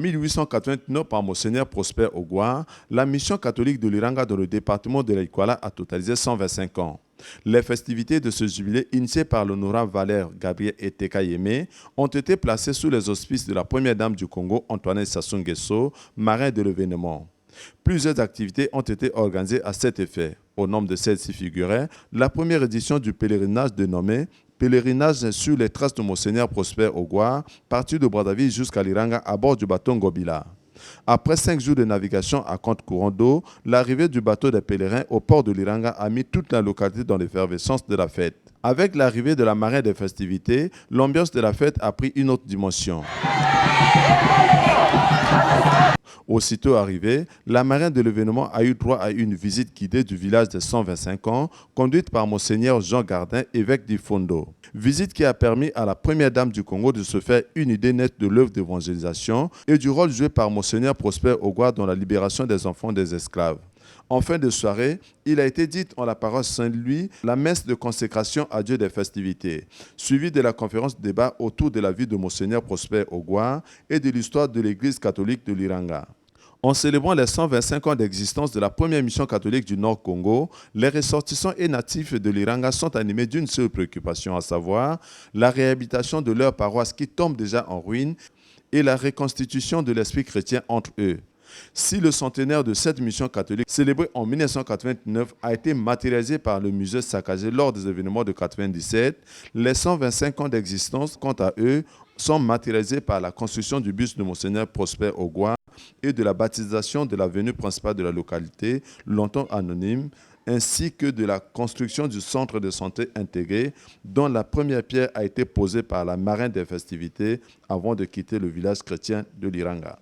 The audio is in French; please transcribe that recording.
En 1889, par Monseigneur Prosper Ogouin, la mission catholique de l'Iranga dans le département de l'Ikwala a totalisé 125 ans. Les festivités de ce jubilé, initiées par l'honorable Valère Gabriel Eteka Yeme, ont été placées sous les auspices de la première dame du Congo, Antoinette Sassou Nguesso, marraine de l'événement. Plusieurs activités ont été organisées à cet effet. Au nombre de celles-ci figurait la première édition du pèlerinage dénommé Pèlerinage sur les traces de Monseigneur Prosper Ogouin, parti de Brazzaville jusqu'à l'Iranga à bord du bateau Ngobila. Après 5 jours de navigation à compte courant d'eau, l'arrivée du bateau des pèlerins au port de l'Iranga a mis toute la localité dans l'effervescence de la fête. Avec l'arrivée de la marraine des festivités, l'ambiance de la fête a pris une autre dimension. Aussitôt arrivé, la marraine de l'événement a eu droit à une visite guidée du village des 125 ans, conduite par Monseigneur Jean Gardin, évêque d'Ifondo. Visite qui a permis à la première dame du Congo de se faire une idée nette de l'œuvre d'évangélisation et du rôle joué par Monseigneur Prosper Ogouin dans la libération des enfants des esclaves. En fin de soirée, il a été dit en la paroisse Saint-Louis la messe de consécration à Dieu des festivités, suivie de la conférence débat autour de la vie de Monseigneur Prosper Ogouin et de l'histoire de l'Église catholique de l'Iranga. En célébrant les 125 ans d'existence de la première mission catholique du Nord Congo, les ressortissants et natifs de l'Iranga sont animés d'une seule préoccupation, à savoir la réhabilitation de leur paroisse qui tombe déjà en ruine et la reconstitution de l'esprit chrétien entre eux. Si le centenaire de cette mission catholique, célébré en 1989, a été matérialisé par le musée saccagé lors des événements de 1997, les 125 ans d'existence, quant à eux, sont matérialisés par la construction du buste de Monseigneur Prosper Ogouin et de la baptisation de l'avenue principale de la localité, longtemps anonyme, ainsi que de la construction du centre de santé intégré, dont la première pierre a été posée par la marraine des festivités avant de quitter le village chrétien de l'Iranga.